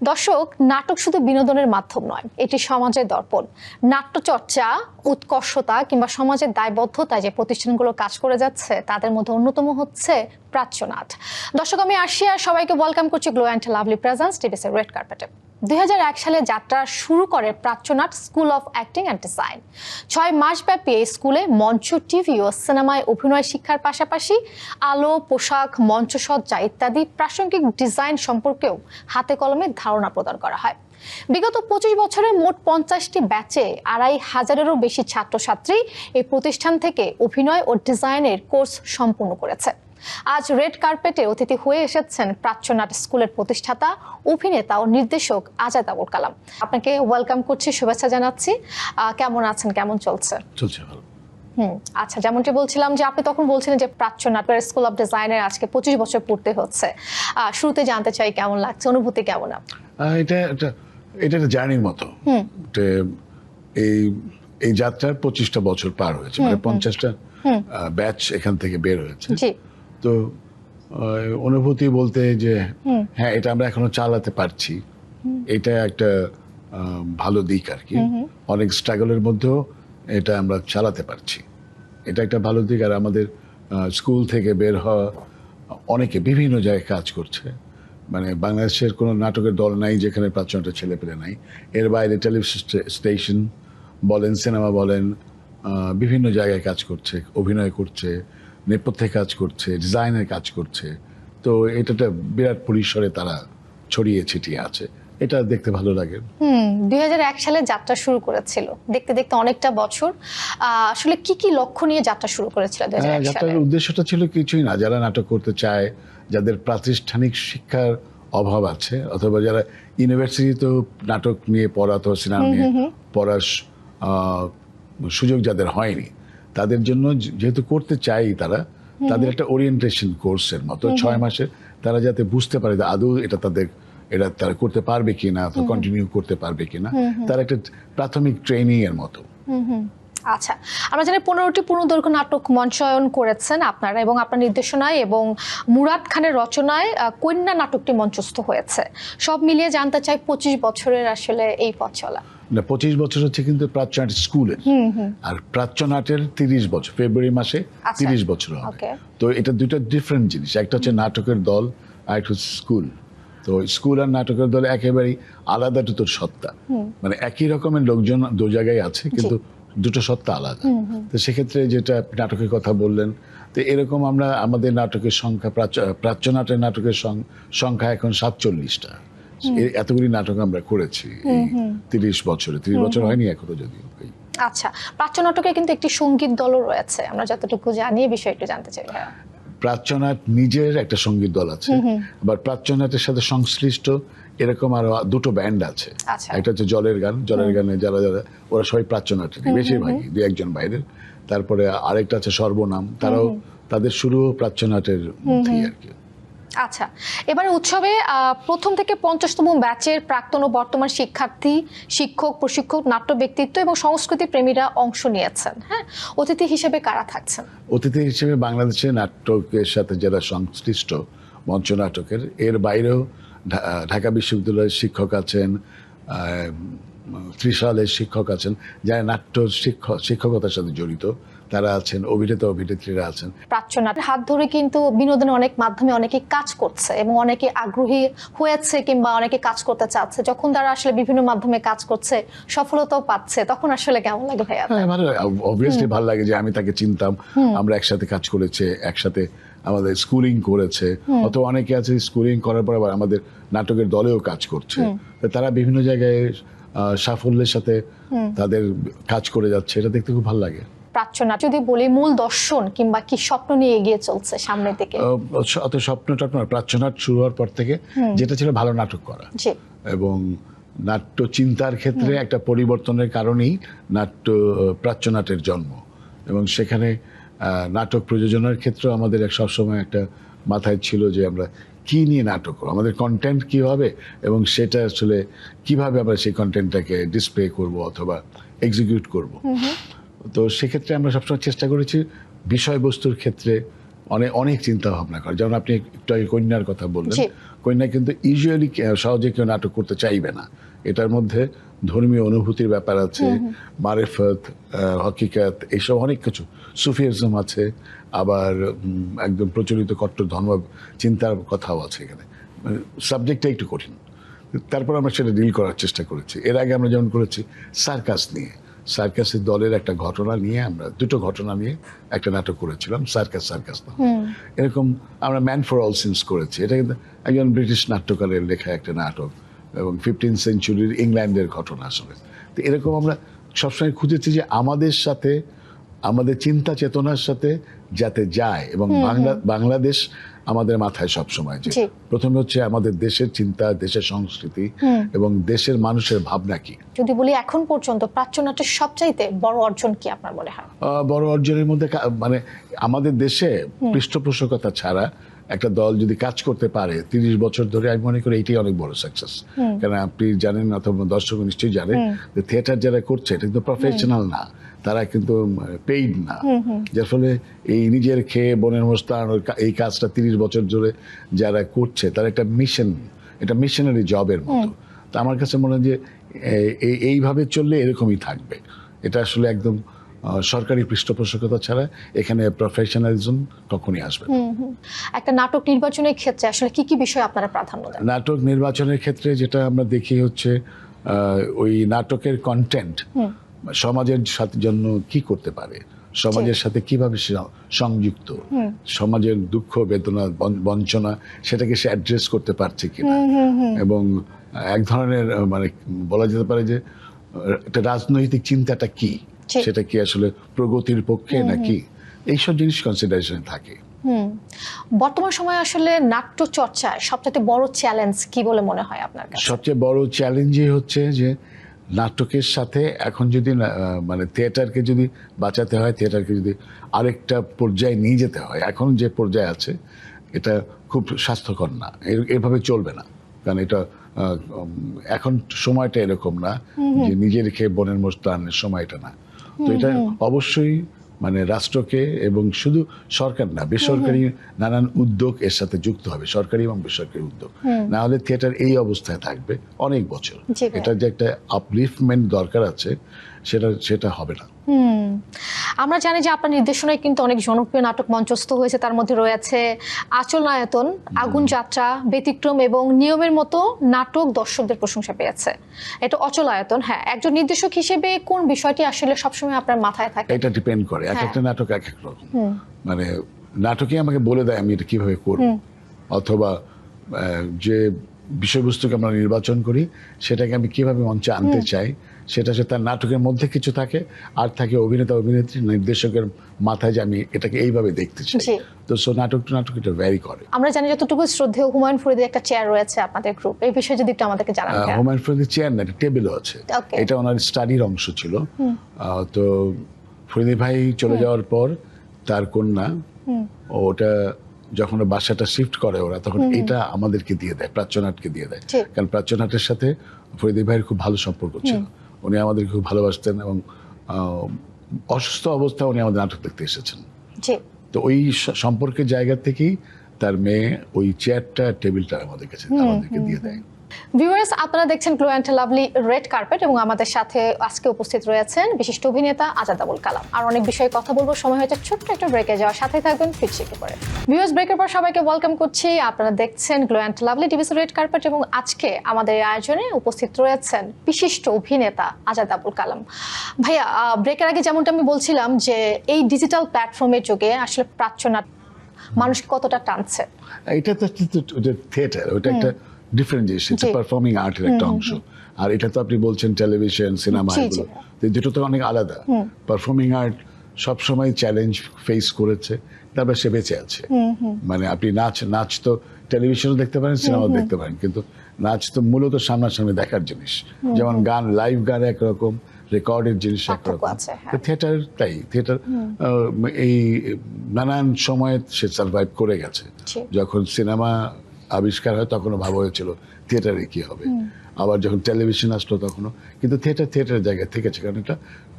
দর্শক, নাটক শুধু বিনোদনের মাধ্যম নয়, এটি সমাজের দর্পণ। নাট্যচর্চা, উৎকর্ষতা কিংবা সমাজের দায়বদ্ধতায় যে প্রতিষ্ঠানগুলো কাজ করে যাচ্ছে তাদের মধ্যে অন্যতম হচ্ছে প্রাচ্যনাট। দর্শক, আমি আশিয়া সবাইকে ওয়েলকাম করছি গ্লো অ্যান্ড লাভলি প্রেজেন্স টিভিসের রেড কার্পেটে। 2001 সালে যাত্রা শুরু করে Prachyanat school of acting and design. 6 মাস ব্যাপী এই স্কুলে মঞ্চ, টিভি ও সিনেমায় অভিনয় শিক্ষার পাশাপাশি আলো, পোশাক, মঞ্চসজ্জা ইত্যাদি প্রাসঙ্গিক ডিজাইন সম্পর্কেও হাতে কলমে ধারণা প্রদান করা হয়। বিগত 25 বছরে মোট 50টি ব্যাচে 2500-এরও বেশি ছাত্রছাত্রী এই প্রতিষ্ঠান থেকে অভিনয় ও ডিজাইনের কোর্স সম্পূর্ণ করেছে। আজ রেড কার্পেটে অতিথি হয়ে এসেছেন প্রাচ্যনাট স্কুলের প্রতিষ্ঠাতা, অভিনেতা ও নির্দেশক আজাদ আবুল কালাম। আপনাকে ওয়েলকাম করছি, শুভেচ্ছা জানাচ্ছি। কেমন আছেন, কেমন চলছে? চলছে ভালো। আচ্ছা, যেমনটি বলছিলাম যে আপনি তখন বলছিলেন যে প্রাচ্যনাট স্কুল অফ ডিজাইনের আজকে 25 বছর পূর্তি হচ্ছে। শুরুতে জানতে চাই কেমন লাগছে, অনুভূতি কেমন? এটা একটা জার্নির মতো। এই যাত্রার 25টা বছর পার হয়েছে, মানে 50টা ব্যাচ এখান থেকে বের হয়েছে। তো অনুভূতি বলতে যে হ্যাঁ, এটা আমরা এখনো চালাতে পারছি, এটা একটা ভালো দিক আর কি। অনেক স্ট্রাগলের মধ্যেও এটা আমরা চালাতে পারছি, এটা একটা ভালো দিক। আর আমাদের স্কুল থেকে বের হওয়া অনেকে বিভিন্ন জায়গায় কাজ করছে। মানে বাংলাদেশের কোনো নাটকের দল নাই যেখানে প্রাচ্যনাটের ছেলেপেলে নাই। এর বাইরে টেলিভিশন স্টেশন বলেন, সিনেমা বলেন, বিভিন্ন জায়গায় কাজ করছে, অভিনয় করছে, নেপথ্যে কাজ করছে, ডিজাইনের কাজ করছে। তো এটা বিরাট পরিসরে তারা ছড়িয়ে ছিটিয়ে আছে, এটা দেখতে ভালো লাগে। 2001 সালে যাত্রা শুরু করেছিল, দেখতে দেখতে অনেকটা বছর। আসলে কি কি লক্ষ্য নিয়ে যাত্রা শুরু করেছিল 2001 সালে? যাত্রার উদ্দেশ্যটা ছিল কিছুই না, যারা নাটক করতে চায়, যাদের প্রাতিষ্ঠানিক শিক্ষার অভাব আছে, অথবা যারা ইউনিভার্সিটিতেও নাটক নিয়ে পড়া অথবা সিনেমা নিয়ে পড়ার সুযোগ যাদের হয়নি, তাদের জন্য যেহেতু করতে চাই তারা, তাদের একটা ওরিয়েন্টেশন কোর্সের মতো 6 মাসে তারা যাতে বুঝতে পারে আদৌ এটা তারা করতে পারবে কিনা অথবা কন্টিনিউ করতে পারবে কিনা, তার একটা প্রাথমিক ট্রেনিং এর মতো। আচ্ছা, আমরা জানি 15টি পূর্ণদৈর্ঘ্য নাটক মঞ্চায়ন করেছেন আপনারা, এবং আপনার নির্দেশনায় এবং মুরাদ খানের রচনায় কন্যা নাটকটি মঞ্চস্থ হয়েছে। সব মিলিয়ে জানতে চাই 25 বছরের আসলে এই পথ চলা। না, 25 বছর হচ্ছে কিন্তু প্রাচ্যনাট স্কুলের, আর প্রাচ্যনাটের 30 বছর, ফেব্রুয়ারি মাসে 30 বছর হবে। তো এটা দুটো ডিফারেন্ট জিনিস, একটা হচ্ছে নাটকের দল আর একটা হচ্ছে স্কুল। তো স্কুল আর নাটকের দল একেবারেই আলাদা দুটো সত্তা, মানে একই রকমের লোকজন দু জায়গায় আছে কিন্তু দুটো সত্তা আলাদা। তো সেক্ষেত্রে যেটা নাটকের কথা বললেন, তো এরকম আমরা আমাদের নাটকের সংখ্যা, প্রাচ্যনাটের নাটকের সংখ্যা এখন 47টা। এতগুলি নাটক আমরা করেছি এই 30 বছরে। 30 বছর হয়নি এখনো যদিও। আচ্ছা, প্রাচ্যনাটকে কিন্তু একটি সঙ্গীত দলও রয়েছে, আমরা যতটুকু জানি এই বিষয়ে একটু জানতে চাই। প্রাচ্যনাট নিজের একটা সঙ্গীত দল আছে, আবার প্রাচ্যনাটের সাথে সংশ্লিষ্ট এরকম আরো দুটো ব্যান্ড আছে। একটা হচ্ছে জলের গানে যারা ওরা সবাই প্রাচ্যনাটের, বেশিরভাগই 2-1 বাইরের। তারপরে আরেকটা আছে সর্বনাম, তারাও তাদের শুরু প্রাচ্যনাটের মধ্যেই আর কি। আচ্ছা, এবারে উৎসবে প্রথম থেকে 50তম ব্যাচের প্রাক্তন ও বর্তমান শিক্ষার্থী, শিক্ষক, প্রশিক্ষক, নাট্য ব্যক্তিত্ব এবং সংস্কৃতি প্রেমীরা অংশ নিয়েছেন। হ্যাঁ, অতিথি হিসেবে কারা থাকছেন? অতিথি হিসেবে বাংলাদেশের নাটকের সাথে যারা সংশ্লিষ্ট মঞ্চ নাটকের, এর বাইরেও ঢাকা বিশ্ববিদ্যালয়ের শিক্ষক আছেন, ত্রিশালের শিক্ষক আছেন, যারা নাট্য শিক্ষকতার সাথে জড়িত, তারা আছেন, অভিনেতা অভিনেত্রীরা আছেন। প্রাচ্যনাটের হাত ধরে কিন্তু বিনোদনের অনেক মাধ্যমে অনেকে কাজ করছে এবং অনেকে আগ্রহী হয়েছে কিংবা অনেকে কাজ করতে চাচ্ছে। যখন তারা আসলে বিভিন্ন মাধ্যমে কাজ করছে, সফলতাও পাচ্ছে, তখন আসলে কেমন লাগে ভাইয়া? ভালো, অবভিয়াসলি ভালো লাগে যে আমি তাকে চিনতাম, আমরা একসাথে কাজ করেছে, একসাথে আমাদের স্কুলিং করেছে, অথবা অনেকে আছে স্কুলিং করার পর আবার আমাদের নাটকের দলেও কাজ করছে। তারা বিভিন্ন জায়গায় সাফল্যের সাথে তাদের কাজ করে যাচ্ছে, এটা দেখতে খুব ভালো লাগে। প্রাচ্যনাট যদি বলি, মূল দর্শন কিংবা কি স্বপ্ন নিয়ে এগিয়ে চলছে সামনের দিকে? অত স্বপ্নটা প্রাচ্যনাট শুরু হওয়ার পর থেকে যেটা ছিল ভালো নাটক করা, এবং নাট্য চিন্তার ক্ষেত্রে একটা পরিবর্তনের কারণেই প্রাচ্যনাটের জন্ম। এবং সেখানে নাটক প্রযোজনার ক্ষেত্রে আমাদের সবসময় একটা মাথায় ছিল যে আমরা কি নিয়ে নাটক করবো, আমাদের কন্টেন্ট কি হবে, এবং সেটা আসলে কিভাবে আমরা সেই কন্টেন্টটাকে ডিসপ্লে করব অথবা এক্সিকিউট করব। তো সেক্ষেত্রে আমরা সবসময় চেষ্টা করেছি বিষয়বস্তুর ক্ষেত্রে অনেক চিন্তা ভাবনা করা। যেমন আপনি একটু কন্যার কথা বললেন, কন্যা কিন্তু ইউজুয়ালি সহজে কেউ নাটক করতে চাইবে না। এটার মধ্যে ধর্মীয় অনুভূতির ব্যাপার আছে, মারেফত, হকিকত, এইসব অনেক কিছু, সুফিয়াজম আছে, আবার একদম প্রচলিত কট্টর ধর্ম চিন্তার কথাও আছে এখানে। সাবজেক্টটা একটু কঠিন, তারপর আমরা সেটা ডিল করার চেষ্টা করেছি। এর আগে আমরা যেমন করেছি সার্কাস নিয়ে, সার্কাসের দলের একটা ঘটনা নিয়ে, আমরা দুটো ঘটনা নিয়ে একটা নাটক করেছিলাম, সার্কাস না। এরকম আমরা ম্যান ফর অল সিনস করেছি। এটা কিন্তু একজন ব্রিটিশ নাট্যকারের লেখা একটা নাটক এবং 15th সেঞ্চুরির ইংল্যান্ডের ঘটনা আসলে। তো এরকম আমরা সবসময় খুঁজেছি যে আমাদের সাথে, আমাদের চিন্তা চেতনার সাথে যাতে যায়, এবং বাংলাদেশ আমাদের মাথায় সবসময় যে প্রথমে হচ্ছে আমাদের দেশের চিন্তা, দেশের সংস্কৃতি এবং দেশের মানুষের ভাবনা কি। যদি বলি এখন পর্যন্ত প্রাচ্যনাট্যের সবচাইতে বড় অর্জন কি আপনার মনে হয়? বড় অর্জনের মধ্যে মানে আমাদের দেশে পৃষ্ঠপোষকতা ছাড়া একটা দল যদি কাজ করতে পারে 30 বছর ধরে, আমি মনে করি এটাই অনেক বড় সাকসেস। কারণ আপনি জানেন, অথবা দর্শক নিশ্চয়ই জানে, যে থিয়েটার যারা করছে এটা কিন্তু প্রফেশনাল না, তারা কিন্তু পেইড না, যার ফলে এই নিজের খেয়ে বনের মোস্তান এই কাজটা 30 বছর ধরে যারা করছে তারা একটা মিশন, এটা মিশনারি জবের মতো। তো আমার কাছে মনে হয় যে এইভাবে চললে এরকমই থাকবে। এটা আসলে একদম সরকারি পৃষ্ঠপোষকতা ছাড়া এখানে প্রফেশনালিজম কখনই আসবে না। একটা নাটক নির্বাচনের ক্ষেত্রে আসলে কি কি বিষয় আপনারা প্রাধান্য দেন? নাটক নির্বাচনের ক্ষেত্রে যেটা আমরা দেখি হচ্ছে ওই নাটকের কন্টেন্ট সমাজের সাথে জন্য কি করতে পারে, সমাজের সাথে কিভাবে সংযুক্ত, সমাজের দুঃখ বেদনা বঞ্চনা সেটাকে সে অ্যাড্রেস করতে পারছে কিনা, এবং এক ধরনের মানে বলা যেতে পারে যে একটা রাজনৈতিক চিন্তাটা কি, সেটা কি আসলে প্রগতির পক্ষে নাকি, এইসব জিনিস কনসিডারেশনে থাকে। বর্তমান সময়ে আসলে নাট্য চর্চায় সবচেয়ে বড় চ্যালেঞ্জ কি বলে মনে হয় আপনার কাছে? সবচেয়ে বড় চ্যালেঞ্জই হচ্ছে যে নাটকের সাথে এখন যদি মানে থিয়েটারকে যদি বাঁচাতে হয়, থিয়েটারকে যদি আরেকটা পর্যায়ে নিয়ে যেতে হয়, এখন যে পর্যায়ে আছে এটা খুব স্বাস্থ্যকর না, এভাবে চলবে না। কারণ এটা এখন সময়টা এরকম না যে নিজের খেয়ে বনের মোষ টানের সময়টা না। তো এটা অবশ্যই মানে রাষ্ট্রকে, এবং শুধু সরকার না, বেসরকারি নানান উদ্যোগ এর সাথে যুক্ত হবে, সরকারি এবং বেসরকারি উদ্যোগ। না হলে থিয়েটার এই অবস্থায় থাকবে অনেক বছর। এটা যে একটা আপলিফটমেন্ট দরকার আছে, সেটা হবে না। আমরা জানি যে আপনার নির্দেশনায় কিন্তু অনেক জনপ্রিয় নাটক মঞ্চস্থ হয়েছে, তার মধ্যে রয়েছে আচলনায়তন, আগুন যাত্রা, ব্যতিক্রম এবং নিয়মের মতো নাটক দর্শকদের প্রশংসা পেয়েছে। এটা অচলায়তন। হ্যাঁ, একজন নির্দেশক হিসেবে কোন বিষয়টি আসলে সবসময় আপনার মাথায় থাকে? এটা ডিপেন্ড করে, এক একটা নাটক এক এক রকম। মানে নাটকে আমাকে বলে দেয় আমি এটা কিভাবে করব, অথবা যে বিষয়বস্তুকে আমরা নির্বাচন করি সেটাকে আমি কিভাবে মঞ্চে আনতে চাই, সেটা সে তার নাটকের মধ্যে কিছু থাকে, আর থাকে অভিনেতা অভিনেত্রী নির্দেশকের মাথায় যে আমি এটাকে এইভাবে দেখতে চাই। তো নাটক টু নাটক এটা ভ্যারি করে। আমরা জানি যতটুকু শ্রদ্ধেয় হুমায়ুন ফরিদের একটা চেয়ার রয়েছে আপনাদের গ্রুপ, এই বিষয়ে যদি একটু আমাদেরকে জানান। হুমায়ুন ফরিদের চেয়ার না, একটা টেবিলও আছে, এটা ওনার স্টাডির অংশ ছিল। তো ফরিদি ভাই চলে যাওয়ার পর তার কন্যা ওটা যখন বাসাটা শিফট করে ওরা, তখন এটা আমাদেরকে দিয়ে দেয়, প্রাচ্যনাটকে দিয়ে দেয়। কারণ প্রাচ্যনাটের সাথে ফরিদি ভাইয়ের খুব ভালো সম্পর্ক ছিল, উনি আমাদেরকে খুব ভালোবাসতেন, এবং অসুস্থ অবস্থায় উনি আমাদের নাটক দেখতে এসেছেন। তো ওই সম্পর্কের জায়গা থেকেই তার মেয়ে ওই চেয়ারটা টেবিলটা আমাদের কাছে আমাদেরকে দিয়ে দেয়। ভিউয়ার্স, আপনারা দেখছেন glow and lovely red carpet, এবং আমাদের সাথে আজকে উপস্থিত রয়েছেন বিশিষ্ট অভিনেতা আজাদ আবুল কালাম। আর অনেক বিষয়ে কথা বলবো, সময় হয়েছে ছোট্ট একটা ব্রেকে যাওয়ার। সাথে থাকবেন, ফিরছি একটু পরে। ভিউয়ার্স, ব্রেকের পর সবাইকে ওয়েলকাম করছি। আপনারা দেখছেন glow and lovely TVC red carpet, এবং আজকে আমাদের আয়োজনে উপস্থিত রয়েছেন বিশিষ্ট অভিনেতা আজাদ আবুল কালাম। ভাইয়া, ব্রেকের আগে যেমনটা আমি বলছিলাম যে এই ডিজিটাল প্ল্যাটফর্মের যুগে আসলে প্রাচ্যনাট মানুষকে কতটা টানছে। এটা তো থিয়েটার, ওটা একটা ডিফারেন্ট জিনিস, এটা পারফর্মিং আর্টের একটা অংশ। আর এটা তো আপনি বলছেন টেলিভিশন, সিনেমা, এগুলো দুটো তো অনেক আলাদা। পারফর্মিং আর্ট সবসময় চ্যালেঞ্জ ফেস করেছে, তারপর সে বেঁচে আছে। মানে আপনি নাচ তো টেলিভিশনও দেখতে পারেন, সিনেমাও দেখতে পারেন, কিন্তু নাচ তো মূলত সামনাসামনি দেখার জিনিস। যেমন গান, লাইভ গান একরকম, রেকর্ডের জিনিস একরকম। থিয়েটার তাই, থিয়েটার এই নানান সময়ে সে সার্ভাইভ করে গেছে। যখন সিনেমা আবিষ্কার হয় তখনও ভাবা হয়েছিল থিয়েটারে কি হবে, আবার যখন টেলিভিশন আসলো তখনও, কিন্তু থিয়েটারের জায়গায় থেকেছে, কারণ এটা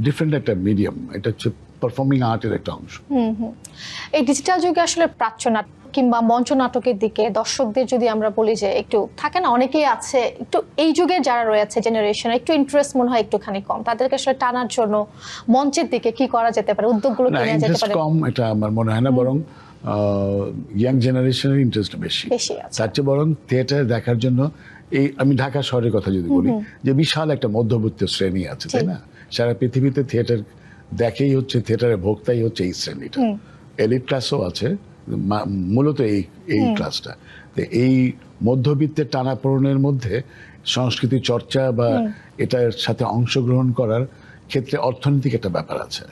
ডিফারেন্ট একটা মিডিয়াম, এটা হচ্ছে পারফর্মিং আর্টের একটা অংশ। এই ডিজিটাল যুগে আসলে প্রাচ্যনাটকে কিংবা মঞ্চ নাটকের দিকে দর্শকদের যদি আমরা বলি যে একটু থাকে না, অনেকেই আছে একটু এই যুগের যারা রয়েছে জেনারেশন একটু ইন্টারেস্ট মনে হয় একটুখানি কম, তাদেরকে আসলে টানার জন্য মঞ্চের দিকে কি করা যেতে পারে, উদ্যোগগুলো কি নেওয়া যেতে পারে? কম এটা আমার মনে হয় না, বরং ইয়াং জেনারেশনের ইন্টারেস্ট বেশি আছে। তার চেয়ে বরং থিয়েটার দেখার জন্য এই আমি ঢাকা শহরের কথা যদি বলি, যে বিশাল একটা মধ্যবিত্ত শ্রেণী আছে, তাই না? সারা পৃথিবীতে থিয়েটার দেখেই হচ্ছে, থিয়েটারের ভোক্তাই হচ্ছে এই শ্রেণীটা। এলিট ক্লাসও আছে, মূলত এই ক্লাসটা। তো এই মধ্যবিত্তের টানাপোড়েনের মধ্যে সংস্কৃতি চর্চা বা এটার সাথে অংশগ্রহণ করার ক্ষেত্রে অর্থনৈতিক একটা ব্যাপার আছে,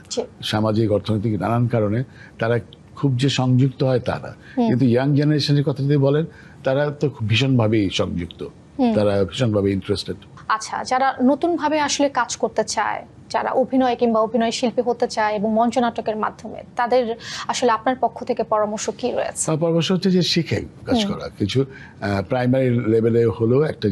সামাজিক অর্থনৈতিক নানান কারণে তারা খুব যে সংযুক্ত হয় তা না। কিন্তু ইয়াং জেনারেশনের কথা যদি বলেন, তারা তো ভীষণভাবেই সংযুক্ত, তারা ভীষণভাবে ইন্টারেস্টেড। আচ্ছা, যারা নতুন ভাবে আসলে কাজ করতে চায়, যারা অভিনয় কিংবা অভিনয় শিল্পী হতে চায় এবং মঞ্চ নাটকের মাধ্যমে, তাদের আসলে আপনার পক্ষ থেকে পরামর্শ কি রয়েছে? পরামর্শ হচ্ছে যে শিখে কাজ করা, কিছু প্রাইমারি লেভেলে হলেও একটা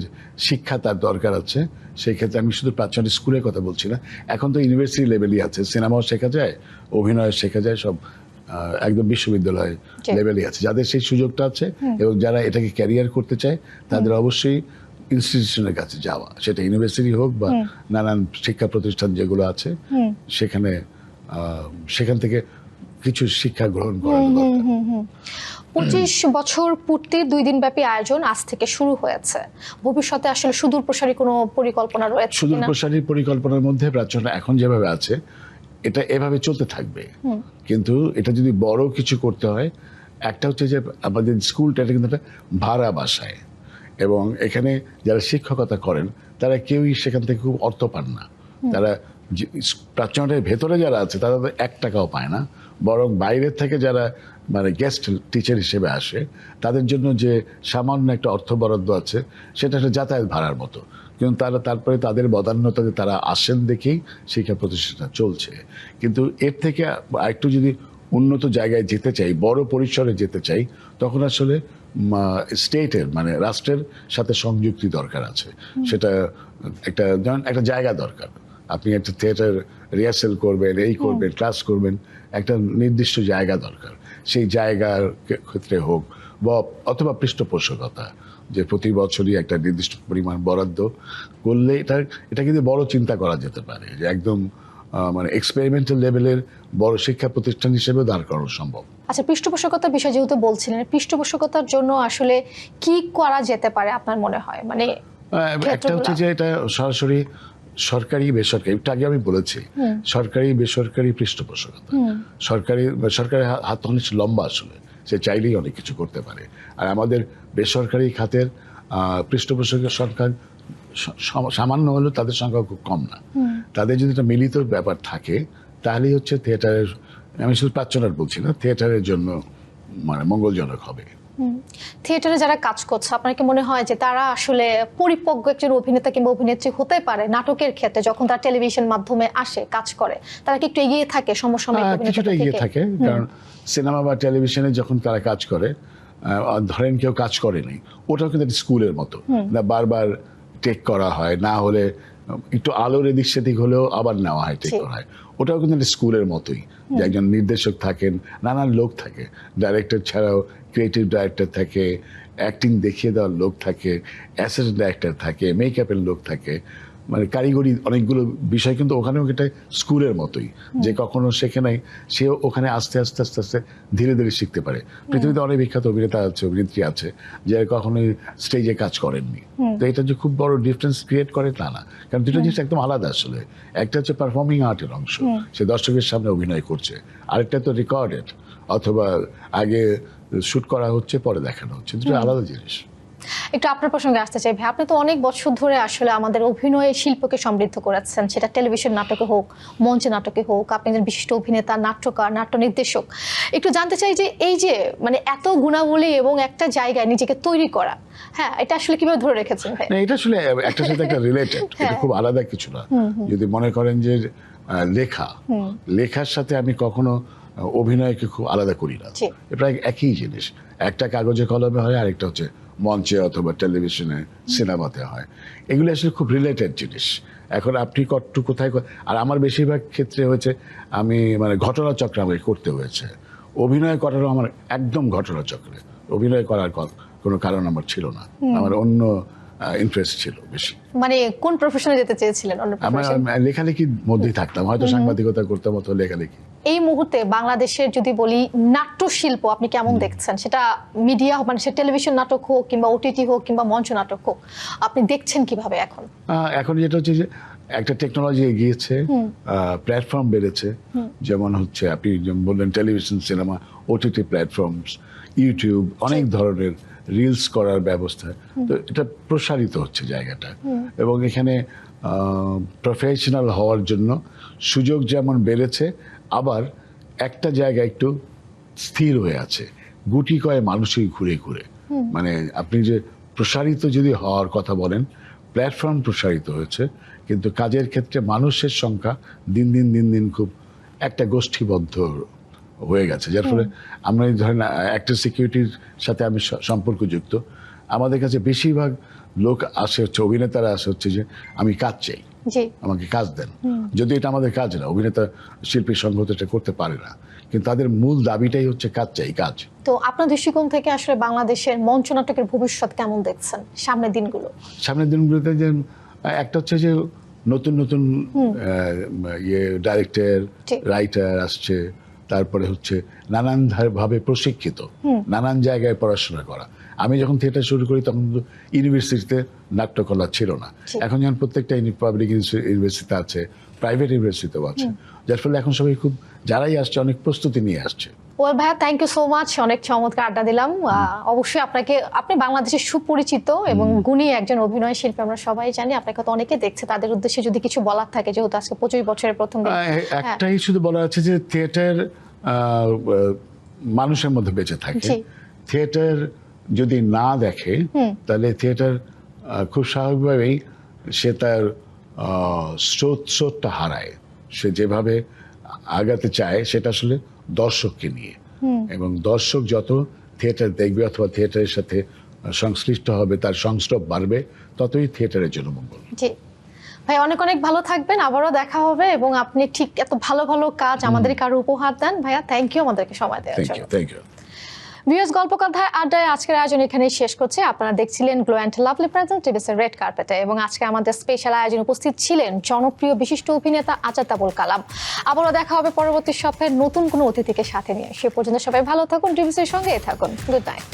শিক্ষা তার দরকার আছে। সেই ক্ষেত্রে আমি শুধু প্রাথমিক স্কুলের কথা বলছি না, এখন তো ইউনিভার্সিটি লেভেলই আছে, সিনেমাও শেখা যায়, অভিনয় শেখা যায়, সব একদম বিশ্ববিদ্যালয় লেভেলই আছে। যাদের সেই সুযোগটা আছে এবং যারা এটাকে ক্যারিয়ার করতে চায়, তাদের অবশ্যই ইনস্টিটিউশনের কাছে যাওয়া, সেটা ইউনিভার্সিটি হোক বা নানান শিক্ষা প্রতিষ্ঠান যেগুলো আছে, সেখান থেকে কিছু শিক্ষা গ্রহণ করা দরকার। 25 বছর পূর্তির 2 দিন ব্যাপী আয়োজন আজ থেকে শুরু হয়েছে। ভবিষ্যতে আসলে সুদূর প্রসারী কোনো পরিকল্পনা রয়েছে? সুদূর প্রসারী পরিকল্পনার মধ্যে প্রাচ্যটা এখন যেভাবে আছে এটা এভাবে চলতে থাকবে, কিন্তু এটা যদি বড় কিছু করতে হয়, একটা হচ্ছে যে আমাদের স্কুলটা কিন্তু একটা ভাড়া বাসায়, এবং এখানে যারা শিক্ষকতা করেন তারা কেউই সেখান থেকে খুব অর্থ পান না। তারা প্রাচ্যটার ভেতরে যারা আছে তারা তো 1 টাকাও পায় না, বরং বাইরের থেকে যারা মানে গেস্ট টিচার হিসেবে আসে তাদের জন্য যে সামান্য একটা অর্থ বরাদ্দ আছে, সেটা একটা যাতায়াত ভাড়ার মতো। কিন্তু তারপরে তাদের বদান্যতাতে তারা আসেন দেখেই শিক্ষা প্রতিষ্ঠানটা চলছে। কিন্তু এর থেকে একটু যদি উন্নত জায়গায় যেতে চাই, বড় পরিসরে যেতে চাই, তখন আসলে স্টেটের মানে রাষ্ট্রের সাথে সংযুক্তি দরকার আছে। সেটা একটা জায়গা দরকার। আপনি একটা থিয়েটার রিহার্সেল করবেন, এই করবেন, ক্লাস করবেন, একটা নির্দিষ্ট জায়গা দরকার। সেই জায়গার ক্ষেত্রে হোক বা অথবা পৃষ্ঠপোষকতা, যে প্রতি বছরই একটা নির্দিষ্ট পরিমাণ বরাদ্দ করলে এটা কিন্তু বড় চিন্তা করা যেতে পারে, যে একদম মানে এক্সপেরিমেন্টাল লেভেলের বড় শিক্ষা প্রতিষ্ঠান হিসেবে দাঁড় করানো সম্ভব। আচ্ছা, পৃষ্ঠপোষকতার বিষয় যেহেতু বলছিলেন, পৃষ্ঠপোষকতার জন্য আসলে কি করা যেতে পারে আপনার মনে হয়? মানে একটা হচ্ছে যে এটা সরাসরি সরকারি বেসরকারি, একটু আগে আমি বলেছি, সরকারি বেসরকারি পৃষ্ঠপোষকতা। সরকারের হাত অনেক লম্বা, আসলে সে চাইলেই অনেক কিছু করতে পারে। আর আমাদের বেসরকারি খাতের পৃষ্ঠপোষকের সংখ্যা সামান্য হলেও তাদের সংখ্যা খুব কম না। তাদের যদি একটা মিলিত ব্যাপার থাকে, তাহলেই হচ্ছে থিয়েটারের, আমি শুধু প্রাচ্যনাট বলছি না, থিয়েটারের জন্য মানে মঙ্গলজনক হবে। থিয়েটারে যারা কাজ করছে, আপনার কি মনে হয় যে তারা আসলে পরিপক্ক একজন অভিনেতা কিংবা অভিনেত্রী হতে পারে নাটকের ক্ষেত্রে, যখন তার টেলিভিশন মাধ্যমে আসে কাজ করে? তারা কি একটু এগিয়ে থাকে সমসাময়িক অভিনেতা থেকে? কিছুটা এগিয়ে থাকে, কারণ সিনেমা বা টেলিভিশনে যখন তারা কাজ করে, ধরেন কেউ কাজ করেনি, ওটাও কিন্তু স্কুলের মতো, বারবার টেক করা হয়, না হলে একটু আলোর এদিক সেদিক হলেও আবার নেওয়া হয়, টেক করা হয়। ওটাও কিন্তু স্কুলের মতোই, যে একজন নির্দেশক থাকেন, নানান লোক থাকে, ডাইরেক্টর ছাড়াও ক্রিয়েটিভ ডাইরেক্টর থাকে, অ্যাক্টিং দেখিয়ে দেওয়ার লোক থাকে, অ্যাসিস্ট্যান্ট ডাইরেক্টর থাকে, মেকআপের লোক থাকে, মানে কারিগরি অনেকগুলো বিষয় কিন্তু ওখানেও এটা স্কুলের মতোই, যে কখনো শেখে নাই সে ওখানে আস্তে আস্তে আস্তে আস্তে ধীরে ধীরে শিখতে পারে। পৃথিবীতে অনেক বিখ্যাত অভিনেতা আছে, অভিনেত্রী আছে, যারা কখনোই স্টেজে কাজ করেননি। তো এটা যে খুব বড় ডিফারেন্স ক্রিয়েট করে তা না, কারণ দুটো জিনিস একদম আলাদা আসলে। একটা হচ্ছে পারফর্মিং আর্টের অংশ, সে দর্শকের সামনে অভিনয় করছে, আরেকটা তো রেকর্ডেড, অথবা আগে শুট করা হচ্ছে পরে দেখানো হচ্ছে, দুটো আলাদা জিনিস। একটু আপনার প্রসঙ্গে আসতে চাই ভাই, আপনি তো অনেক বছর ধরে আসলে আমাদের অভিনয় শিল্পকে সমৃদ্ধ করেছেন, সেটা টেলিভিশন নাটকে হোক, মঞ্চে নাটকে হোক। আপনি একজন বিশিষ্ট অভিনেতা, নাট্যকার, নাট্য নির্দেশক। একটু জানতে চাই যে এই যে মানে এত গুণাবলী এবং একটা জায়গায় নিজেকে তৈরি করা, হ্যাঁ, এটা আসলে কিভাবে ধরে রেখেছেন ভাই? এটা আসলে একটার সাথে একটা রিলেটেড, এটা খুব আলাদা কিছু না। যদি মনে করেন যে লেখার সাথে আমি কখনো অভিনয়কে খুব আলাদা করি না, প্রায় একই জিনিস। একটা কাগজে কলমে হয়, আরেকটা হচ্ছে মঞ্চে অথবা টেলিভিশনে, সিনেমাতে হয়। এগুলো আসলে খুব রিলেটেড জিনিস। এখন আপনি কোথায়, আর আমার বেশিরভাগ ক্ষেত্রে হয়েছে আমি মানে ঘটনাচক্র আমাকে করতে হয়েছে। অভিনয় করারও আমার একদম ঘটনা চক্রে, অভিনয় করার কোনো কারণ আমার ছিল না, আমার অন্য ইন্টারেস্ট ছিল বেশি। মানে কোন প্রফেশনে যেতে চেয়েছিলেন? অন্য আমার প্রফেশন? লেখালেখির মধ্যেই থাকতাম, হয়তো সাংবাদিকতা করতাম অথবা লেখালেখি। এই মুহূর্তে বাংলাদেশের যদি বলি নাট্যশিল্প আপনি কেমন দেখছেন? সেটা মিডিয়া মানে সে টেলিভিশন নাটক হোক কিংবা ওটিটি হোক কিংবা মঞ্চ নাটক হোক, আপনি দেখছেন কিভাবে এখন? এখন যেটা হচ্ছে যে একটা টেকনোলজি এগিয়েছে, প্ল্যাটফর্ম বেড়েছে, যেমন হচ্ছে আপনি যেমন বললেন television, cinema, OTT platforms, YouTube, অনেক ধরনের রিলস করার ব্যবস্থা। তো এটা প্রসারিত হচ্ছে জায়গাটা, এবং এখানে প্রফেশনাল হওয়ার জন্য সুযোগ যেমন বেড়েছে, আবার একটা জায়গা একটু স্থির হয়ে আছে, গুটি কয় মানুষই ঘুরে ঘুরে। মানে আপনি যে প্রসারিত যদি হওয়ার কথা বলেন, প্ল্যাটফর্ম প্রসারিত হয়েছে, কিন্তু কাজের ক্ষেত্রে মানুষের সংখ্যা দিন দিন খুব একটা গোষ্ঠীবদ্ধ হয়ে গেছে, যার ফলে আমরা এই ধরেন একটা সিকিউরিটির সাথে আমি সম্পর্কযুক্ত, আমাদের কাছে বেশিরভাগ লোক আসে হচ্ছে, অভিনেতারা আসে হচ্ছে যে আমি কাজ চাই, আমাকে কাজ দেন। যদি এটা আমাদের কাজ না, অভিনেতা শিল্পী সংঘ তো এটা করতে পারে না, কিন্তু তাদের মূল দাবিটাই হচ্ছে কাজ চাই, কাজ। তো আপনার দৃষ্টিকোণ থেকে আসলে বাংলাদেশের মঞ্চ নাটকের ভবিষ্যৎ কেমন দেখছেন সামনের দিনগুলো? সামনের দিনগুলোতে যে একটা হচ্ছে যে নতুন নতুন ডাইরেক্টর, রাইটার আসছে, তারপরে হচ্ছে নানান ভাবে প্রশিক্ষিত, নানান জায়গায় পড়াশোনা করা। আমি যখন থিয়েটার শুরু করি তখন ইউনিভার্সিটিতে নাট্যকলা ছিল না, এখন যেমন প্রত্যেকটা পাবলিক ইউনিভার্সিটিতে আছে, প্রাইভেট ইউনিভার্সিটিতেও আছে, যার ফলে এখন সবাই খুব, যারাই আসছে অনেক প্রস্তুতি নিয়ে আসছে। ওয়েল ভাইয়া, থ্যাংক ইউ সো মাচ, অনেক চমৎকার আড্ডা দিলাম। অবশ্যই আপনি বাংলাদেশের সুপরিচিত এবং গুণী একজন অভিনয় শিল্পী, আমরা সবাই জানি। আপনাকে তো অনেকে দেখছে, তাদের উদ্দেশ্যে যদি কিছু বলার থাকে, যেহেতু আজকে 25 বছরের প্রথম দিন। একটাই শুধু বলা আছে যে থিয়েটার মানুষের মধ্যে বেঁচে থাকে, থিয়েটার যদি না দেখে তাহলে থিয়েটার খুব স্বাভাবিকভাবেই সে তার স্রোতটা হারায়। সে যেভাবে আগাতে চায় সেটা আসলে দর্শককে নিয়ে, এবং দর্শক যত থিয়েটার দেখবে অথবা থিয়েটারের সাথে সংশ্লিষ্ট হবে, তার সংস্রব বাড়বে, ততই থিয়েটারের জন্য মঙ্গল। জি ভাই, অনেক অনেক ভালো থাকবেন, আবারও দেখা হবে, এবং আপনি ঠিক এত ভালো ভালো কাজ আমাদের কারো উপহার দেন। ভাইয়া থ্যাংক ইউ আমাদেরকে সময় দেওয়ার জন্য। Thank you. ভিউয়ার্স, গল্পকথায় আড্ডায় আজকের আয়োজন এখানেই শেষ করছে। আপনারা দেখছিলেন গ্লো অ্যান্ড লাভলি প্রেজেন্ট টিভিসের রেড কার্পেটে, এবং আজকে আমাদের স্পেশাল আয়োজনে উপস্থিত ছিলেন জনপ্রিয় বিশিষ্ট অভিনেতা আজাদ আবুল কালাম। আবারও দেখা হবে পরবর্তী সপ্তাহে নতুন কোনো অতিথিকে সাথে নিয়ে। সে পর্যন্ত সবাই ভালো থাকুন, টিভিসের সঙ্গেই থাকুন। Good night.